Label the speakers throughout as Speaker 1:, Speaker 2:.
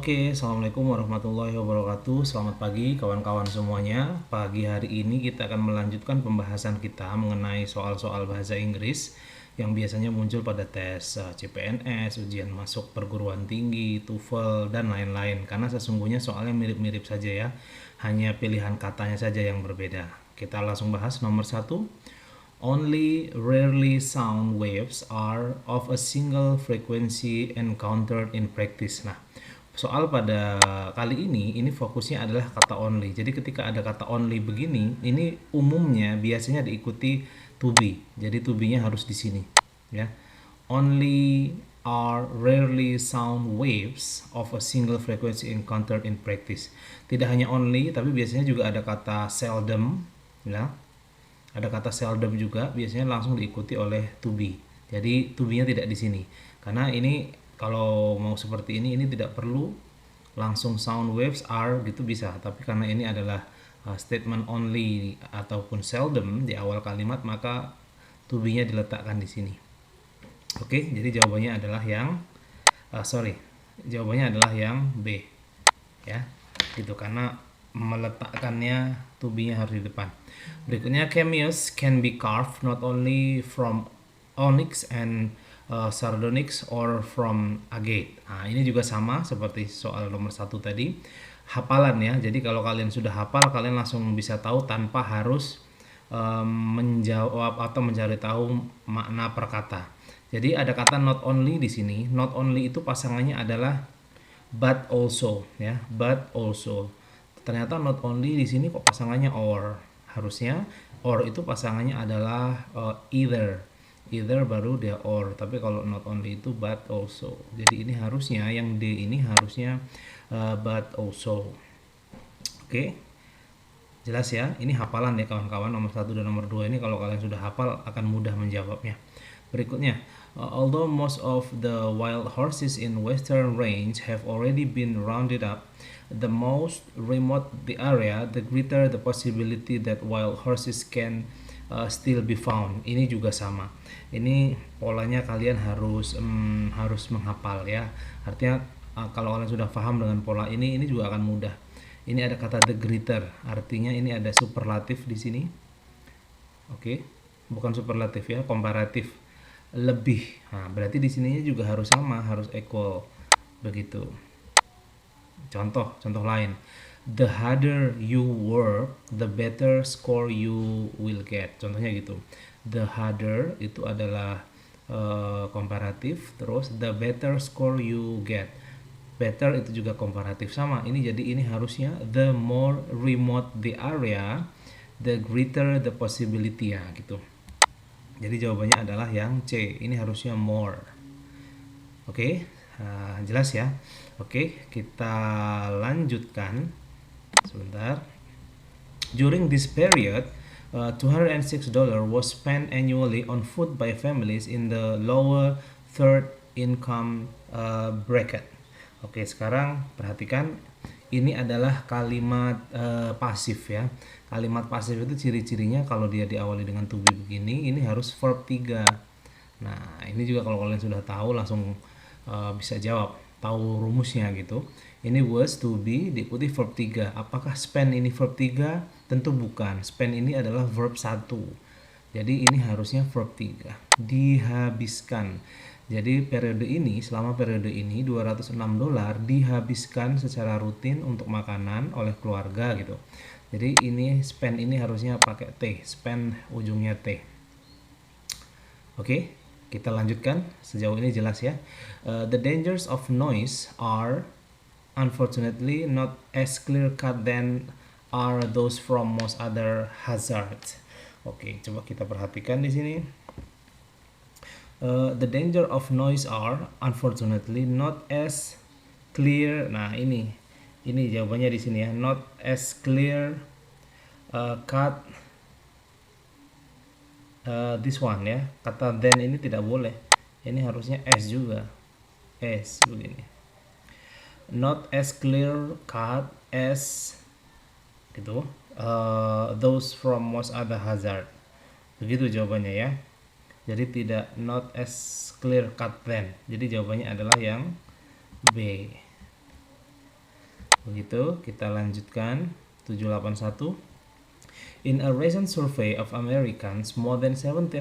Speaker 1: Oke, Assalamualaikum warahmatullahi wabarakatuh. Selamat pagi kawan-kawan semuanya. Pagi hari ini kita akan melanjutkan pembahasan kita mengenai soal-soal bahasa Inggris yang biasanya muncul pada tes CPNS, ujian masuk perguruan tinggi, TOEFL, dan lain-lain. Karena sesungguhnya soalnya mirip-mirip saja ya, hanya pilihan katanya saja yang berbeda. Kita langsung bahas nomor satu. Only rarely sound waves are of a single frequency encountered in practice. Nah, soal pada kali ini fokusnya adalah kata only. Jadi ketika ada kata only begini, ini umumnya biasanya diikuti to be. Jadi to be-nya harus di sini, ya. Only are rarely sound waves of a single frequency encountered in practice. Tidak hanya only, tapi biasanya juga ada kata seldom, ya. Ada kata seldom juga, biasanya langsung diikuti oleh to be. Jadi to be-nya tidak di sini. Karena ini kalau mau seperti ini tidak perlu langsung sound waves are gitu bisa. Tapi karena ini adalah statement only ataupun seldom di awal kalimat, maka to be-nya diletakkan di sini. Oke, jadi jawabannya adalah yang jawabannya adalah yang B, ya. Gitu, karena meletakkannya to be-nya harus di depan. Berikutnya, cameos can be carved not only from onyx and sardonyx or from agate. Nah, ini juga sama seperti soal nomor satu tadi, hafalan ya. Jadi kalau kalian sudah hafal, kalian langsung bisa tahu tanpa harus menjawab atau mencari tahu makna per kata. Jadi ada kata not only di sini. Not only itu pasangannya adalah but also, ya, but also. Ternyata not only di sini kok pasangannya or. Harusnya or itu pasangannya adalah either baru dia or, tapi kalau not only itu but also. Jadi ini harusnya yang D ini harusnya but also. Oke, jelas ya. Ini hafalan ya kawan-kawan, nomor 1 dan nomor 2 ini kalau kalian sudah hafal akan mudah menjawabnya. Berikutnya, although most of the wild horses in western range have already been rounded up, the most remote the area, the greater the possibility that wild horses can still be found. Ini juga sama. Ini polanya kalian harus menghafal ya. Artinya kalau kalian sudah paham dengan pola ini juga akan mudah. Ini ada kata the greater, artinya ini ada superlatif di sini. Oke, bukan superlatif ya, komparatif, lebih. Nah, berarti di sininya juga harus sama, harus equal begitu. Contoh lain, the harder you work, the better score you will get. Contohnya gitu. The harder itu adalah komparatif, terus the better score you get. Better itu juga komparatif, sama. Ini jadi ini harusnya the more remote the area, the greater the possibility ya gitu. Jadi jawabannya adalah yang C. Ini harusnya more. Oke, jelas ya. Oke, kita lanjutkan sebentar. During this period, $206 was spent annually on food by families in the lower third income bracket. Oke, sekarang perhatikan, ini adalah kalimat pasif ya. Kalimat pasif itu ciri-cirinya kalau dia diawali dengan to be begini, ini harus verb 3. Nah, ini juga kalau kalian sudah tahu langsung bisa jawab, tahu rumusnya gitu. Ini was to be diikuti verb 3. Apakah spend ini verb 3? Tentu bukan. Spend ini adalah verb 1. Jadi ini harusnya verb 3. Dihabiskan. Jadi selama periode ini $206 dihabiskan secara rutin untuk makanan oleh keluarga gitu. Jadi ini spend ini harusnya pakai T, spend ujungnya T. Oke, kita lanjutkan. Sejauh ini jelas ya. The dangers of noise are unfortunately not as clear cut than are those from most other hazards. Oke, coba kita perhatikan di sini. The danger of noise are unfortunately not as clear. Nah, ini jawabannya di sini ya. Not as clear cut this one ya. Kata then ini tidak boleh. Ini harusnya as juga. As begini. Not as clear cut as gitu. Those from most other hazard. Begitu jawabannya ya. Jadi tidak not as clear cut then. Jadi jawabannya adalah yang B. Begitu, kita lanjutkan 781. In a recent survey of Americans, more than 75%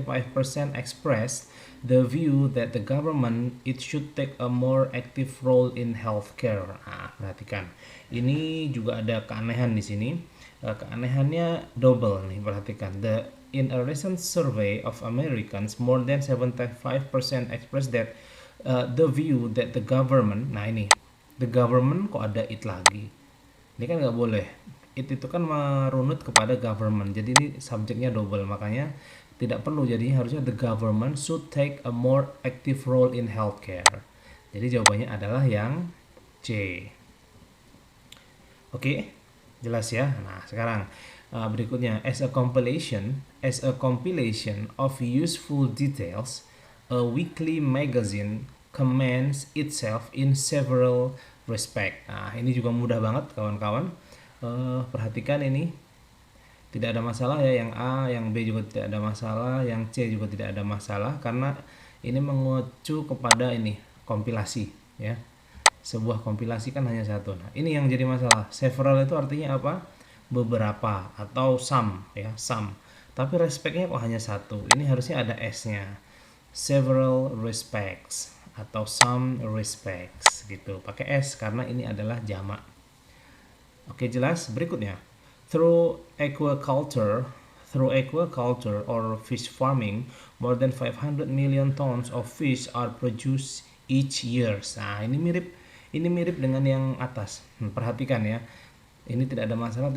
Speaker 1: expressed the view that the government it should take a more active role in healthcare. Nah, perhatikan. Ini juga ada keanehan di sini. Keanehannya double nih, perhatikan. In a recent survey of Americans, more than 75% expressed that the view that the government, nah ini, the government kok ada it lagi. Ini kan nggak boleh. Itu kan merunut kepada government. Jadi ini subjeknya double, makanya tidak perlu. Jadi harusnya the government should take a more active role in healthcare. Jadi jawabannya adalah yang C. Oke, jelas ya. Nah, sekarang berikutnya as a compilation of useful details, a weekly magazine commends itself in several respect. Nah, ini juga mudah banget kawan-kawan. Perhatikan ini tidak ada masalah ya, yang A, yang B juga tidak ada masalah, yang C juga tidak ada masalah karena ini mengacu kepada ini kompilasi ya. Sebuah kompilasi kan hanya satu. Nah, ini yang jadi masalah. Several itu artinya apa? Beberapa atau some ya, some. Tapi respectnya kok hanya satu. Ini harusnya ada S-nya. Several respects atau some respects gitu. Pakai S karena ini adalah jamak. Oke, jelas. Berikutnya, through aquaculture or fish farming, more than 500 million tons of fish are produced each year. Nah, ini mirip dengan yang atas. Perhatikan ya. Ini tidak ada masalah.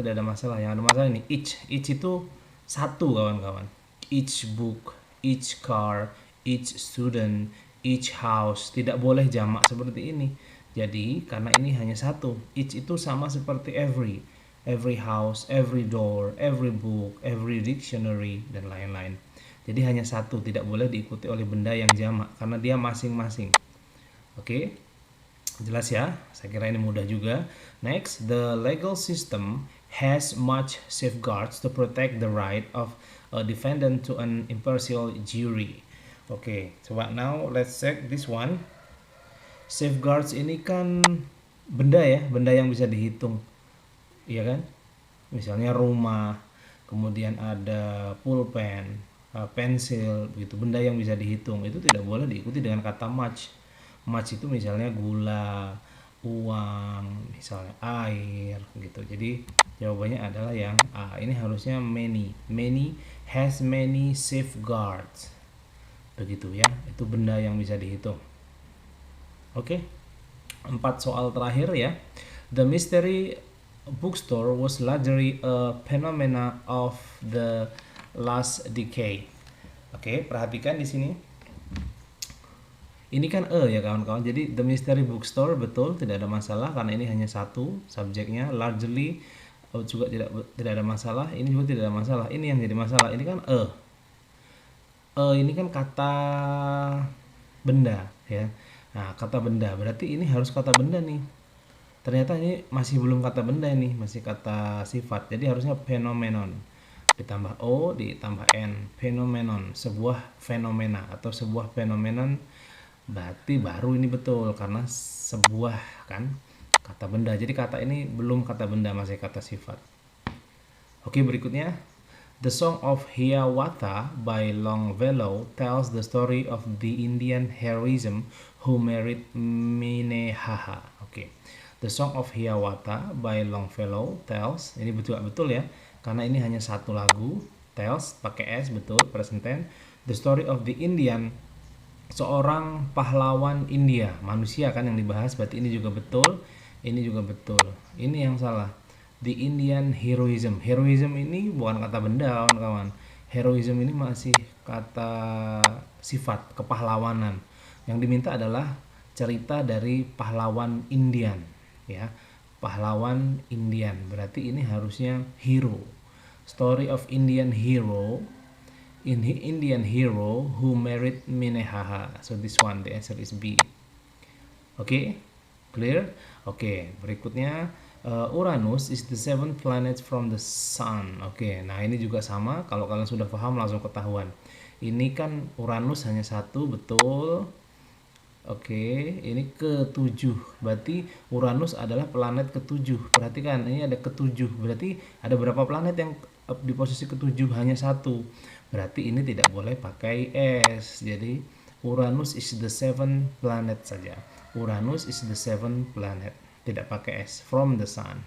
Speaker 1: Yang ada masalah ini each itu satu, kawan-kawan. Each book, each car, each student, each house. Tidak boleh jamak seperti ini. Jadi karena ini hanya satu, each itu sama seperti every house, every door, every book, every dictionary dan lain-lain. Jadi hanya satu, tidak boleh diikuti oleh benda yang jamak karena dia masing-masing. Oke, jelas ya. Saya kira ini mudah juga. Next, the legal system has much safeguards to protect the right of a defendant to an impartial jury. Oke, coba now let's check this one. Safeguards ini kan benda ya, benda yang bisa dihitung, iya kan? Misalnya rumah, kemudian ada pulpen, pensil, begitu, benda yang bisa dihitung. Itu tidak boleh diikuti dengan kata much. Much itu misalnya gula, uang, misalnya air, gitu. Jadi jawabannya adalah yang A. Ini harusnya many. Many has many safeguards. Begitu ya, itu benda yang bisa dihitung. Oke, 4 soal terakhir ya. The mystery bookstore was largely a phenomena of the last decade. Oke, perhatikan di sini. Ini kan ya kawan-kawan. Jadi the mystery bookstore betul, tidak ada masalah karena ini hanya satu subjeknya. Largely juga tidak ada masalah. Ini juga tidak ada masalah. Ini yang jadi masalah. Ini kan ini kan kata benda ya. Nah, kata benda berarti ini harus kata benda nih. Ternyata ini masih belum kata benda ini, masih kata sifat. Jadi harusnya phenomenon. Ditambah O, ditambah N. Phenomenon, sebuah fenomena atau sebuah phenomenon. Berarti baru ini betul karena sebuah kan kata benda. Jadi kata ini belum kata benda, masih kata sifat. Oke, berikutnya. The Song of Hiawatha by Longfellow tells the story of the Indian heroism who married Minnehaha. Oke. The Song of Hiawatha by Longfellow tells, ini betul ya, karena ini hanya satu lagu. Tells pakai S, betul, present tense. The story of the Indian, seorang pahlawan India, manusia kan yang dibahas, berarti ini juga betul, ini juga betul. Ini yang salah. The Indian heroism. Heroism ini bukan kata benda, kawan-kawan. Heroism ini masih kata sifat, kepahlawanan. Yang diminta adalah cerita dari pahlawan Indian, ya. Pahlawan Indian. Berarti ini harusnya hero. Story of Indian hero. Indian hero who married Minnehaha. So this one, the answer is B. Oke, clear? Oke, berikutnya. Uranus is the seventh planet from the sun. Oke, nah ini juga sama. Kalau kalian sudah paham langsung ketahuan. Ini kan Uranus hanya satu, betul. Oke, ini ketujuh. Berarti Uranus adalah planet ketujuh. Perhatikan, ini ada ketujuh. Berarti ada berapa planet yang di posisi ketujuh? Hanya satu. Berarti ini tidak boleh pakai S. Jadi Uranus is the seven planet saja. Uranus is the seven planet. Tidak pakai S. From the sun.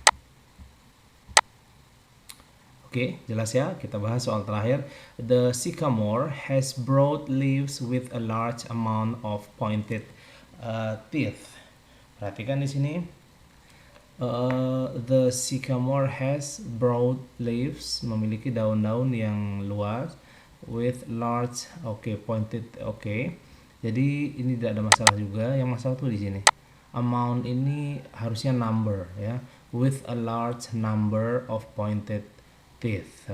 Speaker 1: Oke, jelas ya. Kita bahas soal terakhir. The sycamore has broad leaves with a large amount of pointed teeth. Perhatikan di sini. The sycamore has broad leaves, memiliki daun-daun yang luas, with large, pointed, Jadi ini tidak ada masalah juga. Yang masalah tuh di sini. Amount ini harusnya number ya, with a large number of pointed teeth,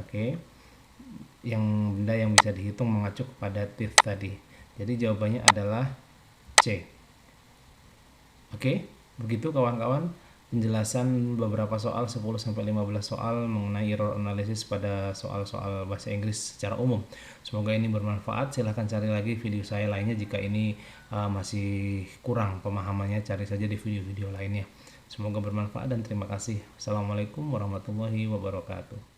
Speaker 1: Yang benda yang bisa dihitung mengacu kepada teeth tadi. Jadi jawabannya adalah C. Begitu kawan-kawan penjelasan beberapa soal 10-15 soal mengenai error analysis pada soal-soal bahasa Inggris secara umum. Semoga ini bermanfaat. Silahkan cari lagi video saya lainnya jika ini masih kurang pemahamannya, cari saja di video-video lainnya. Semoga bermanfaat dan terima kasih. Assalamualaikum warahmatullahi wabarakatuh.